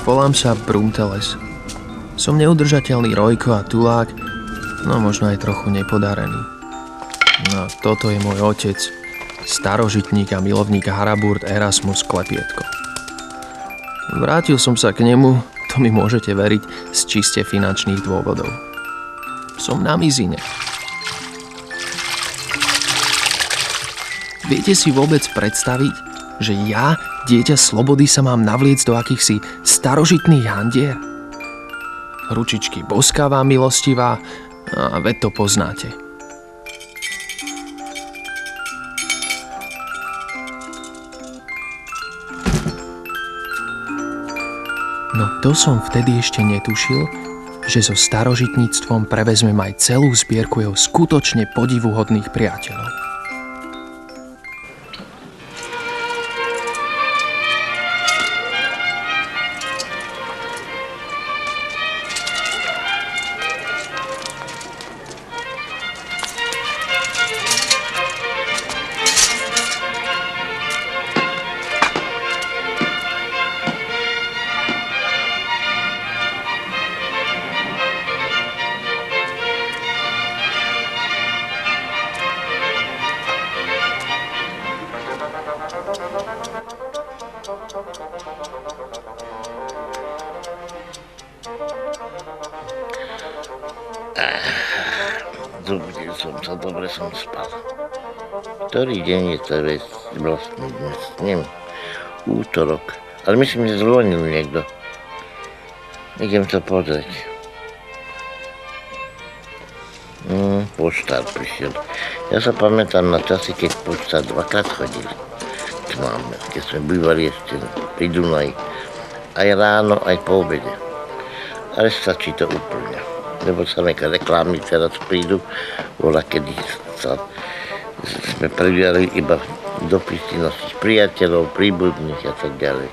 Volám sa Brumteles. Som neudržateľný Rojko a tulák, no možno aj trochu nepodarený. No toto je môj otec, starožitník a milovník Haraburt Erasmus Klepietko. Vrátil som sa k nemu, to mi môžete veriť, z čiste finančných dôvodov. Som na mizine. Viete si vôbec predstaviť, že ja, dieťa slobody, sa mám navliecť do akýchsi starožitných handier? Ručičky boskavá, milostivá, a veď to poznáte. No to som vtedy ešte netušil, že so starožitníctvom prevezmem aj celú zbierku jeho skutočne podivuhodných priateľov. Dobre som spal. Ktorý deň je to vlastne dnes? Neviem, útorok. Ale myslím, že zvonil niekto. Idem to pozrieť. Poštár prišiel. Ja sa pamätám na časy, keď poštár dvakrát chodil k nám, keď sme bývali ešte pri Dunaji. Aj ráno, aj po obede. Ale stačí to úplne. Lebo sa nejaké reklámy teraz prídu, voľa kedy sme previali iba dopisy našich priateľov, príbuzných a tak ďalej.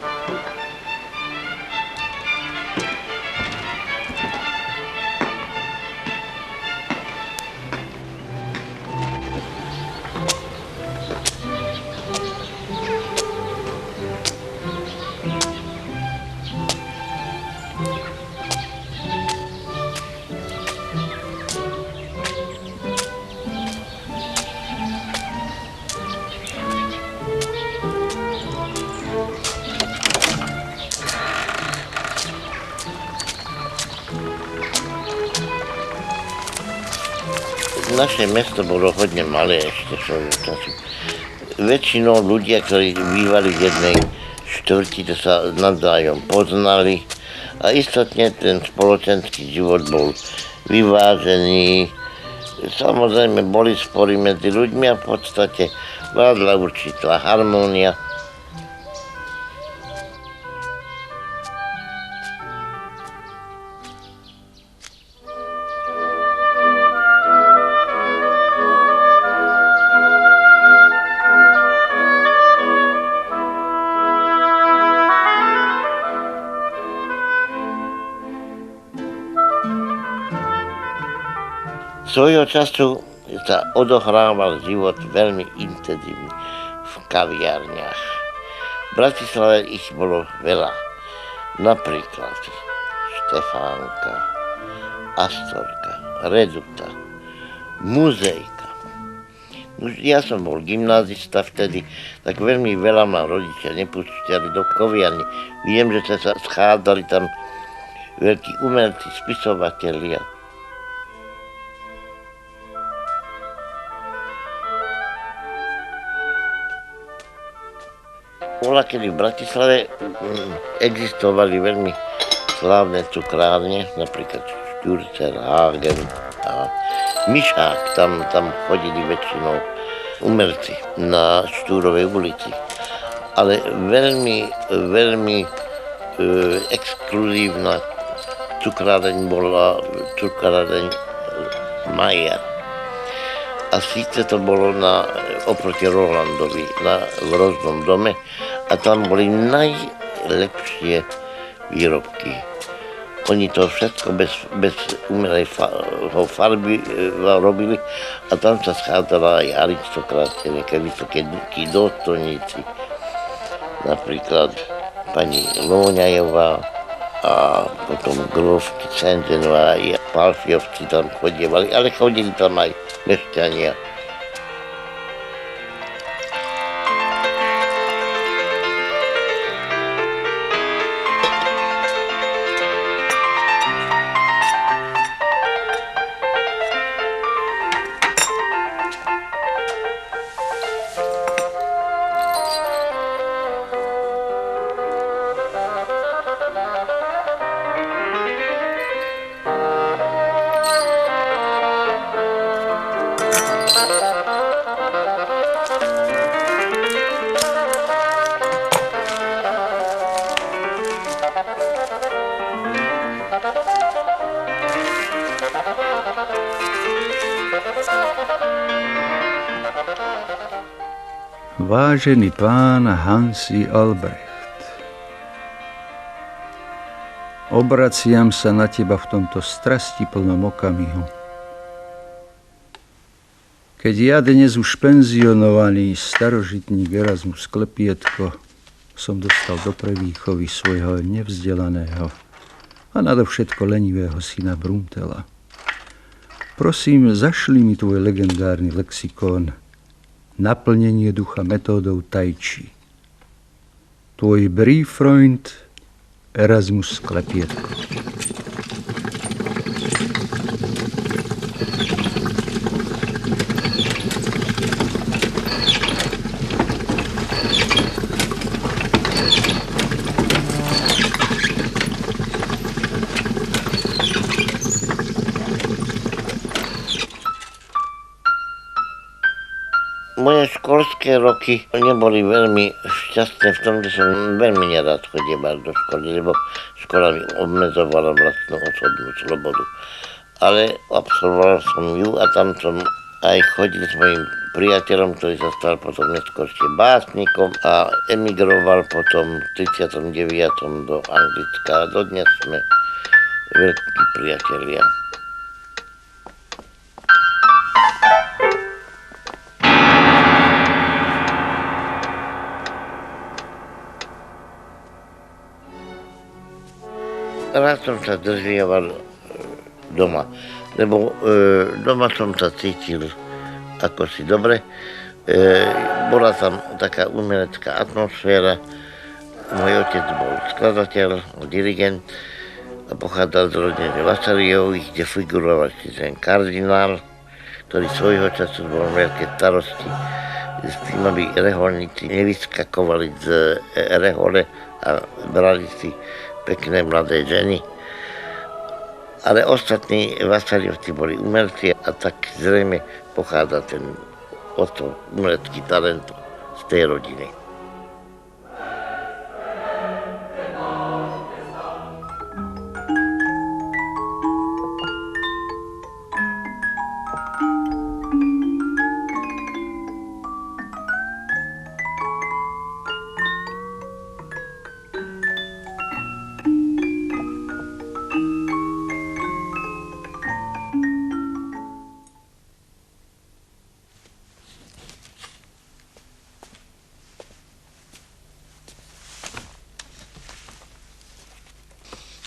Naše mesto bolo hodne malé ešte svojho času. Väčšinou ľudia, ktorí bývali v jednej štvrti, to sa navzájom poznali a istotne ten spoločenský život bol vyvážený. Samozrejme boli spory medzi ľuďmi a v podstate vládla určitá harmónia. Svojho času sa odohrával život veľmi intenzívny v kaviárniach. V Bratislave ich bolo veľa. Napríklad Štefánka, Astorka, Reduta, Muzejka. No, ja som bol gymnázista vtedy, tak veľmi veľa ma rodičia nepúšťali do kaviarne. Viem, že sa schádzali tam veľkí umelci, spisovatelia. Bola, kedy v Bratislave existovali veľmi slávne cukrárne, napríklad Štúrcer, Hagen a Mišák. Tam chodili väčšinou umelci na Štúrovej ulici. Ale veľmi exkluzívna cukráreň bola cukráreň Majer. A síce to bolo oproti Rolandovi v Roznom dome a tam boli najlepšie výrobky. Oni to všetko bez umelej farby robili a tam sa schádzala aj aristokracia, nejaké vysoké dôstojníci. Napríklad pani Lóňajová a potom Grovky, Cenzenová a Palfiovci tam chodievali, ale chodili tam aj mešťania. Vážený pán Hansi Albrecht, obraciam sa na teba v tomto strastiplnom okamihu. Keď ja dnes už penzionovaný starožitník Erasmus Klepietko som dostal do prevýchovy svojho nevzdelaného a nadovšetko lenivého syna Bruntela, prosím, zašli mi tvoj legendárny lexikón Naplnenie ducha metódou tai chi. Tvoj Brieffreund Erasmus Klepietko. Moje školské roky neboli veľmi šťastné v tom, že som veľmi nerád chodieval do školy, lebo škola mi obmedzovala vlastnú osobnú slobodu. Ale absolvoval som ju a tam som aj chodil s mojim priateľom, ktorý sa stal potom neskôršie básnikom a emigroval potom v 39. do Anglicka a dodnes sme veľkí priatelia. Rád som sa zdržiaval doma, lebo doma som sa cítil ako si dobre. Bola tam taká umelecká atmosféra. Môj otec bol skladateľ, dirigent a pochádzal z rodiny Vasariových, kde figuroval ten kardinál, ktorý svojho času bol veľké starosti s tým, aby reholníci nevyskakovali z rehole a brali si pekné mladé ženy. Ale ostatní Vasariovci boli umelci a tak zrejme pochádza ten umelecký talent z tej rodiny.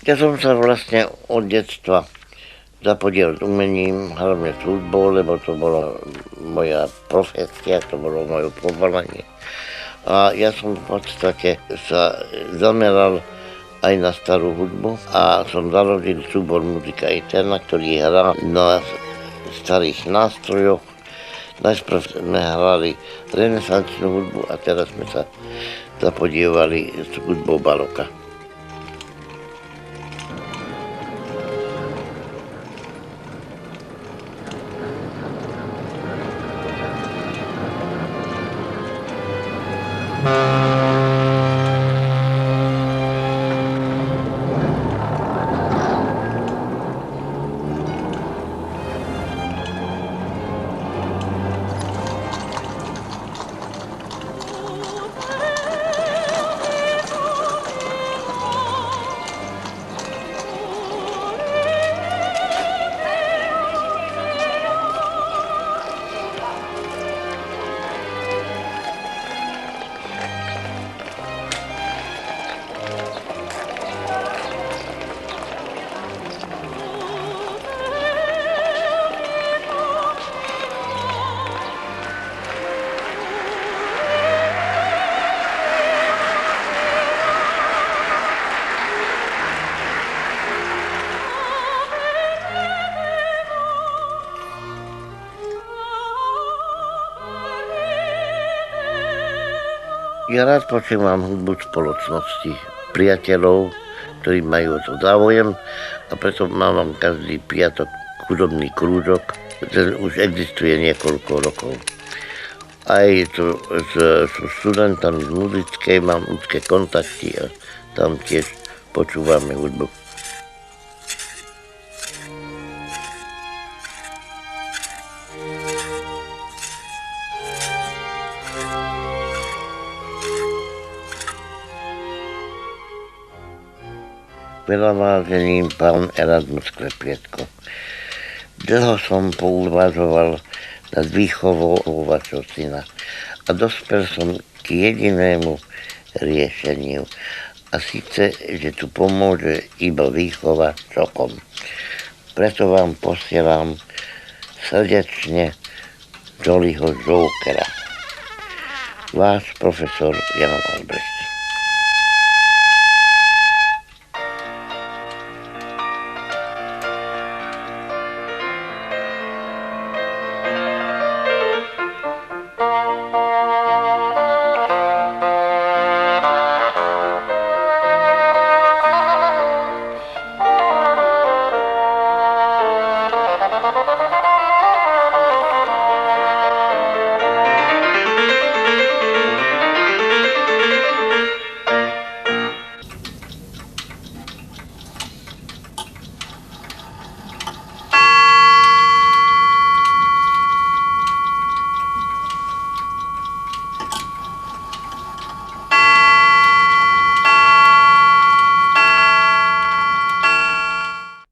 Ja som sa vlastne od detstva zapodiel s umením, hlavne s hudbou, lebo to bola moja profesia, to bolo moje povolanie. A ja som v podstate sa zameral aj na starú hudbu a som založil súbor Muzika Eterna, ktorý hrá na starých nástrojoch. Najprv sme hrali renesančnú hudbu a teraz sme sa zapodievali s hudbou baroka. Ja rád počúvam hudbu spoločnosti, priateľov, ktorí majú o to záujem a preto mám každý piatok hudobný krúžok, ktorý už existuje niekoľko rokov. Aj so študentami z muzickej mám úzke kontakty a tam tiež počúvame hudbu. Veľa vážením pán Erasmus Klepietko. Dlho som pouvažoval nad výchovou vašho syna a dospel som k jedinému riešeniu. A síce, že tu pomôže iba výchova čokom. Preto vám posielam srdečne Jollyho Jokera. Váš profesor Jan Albrecht.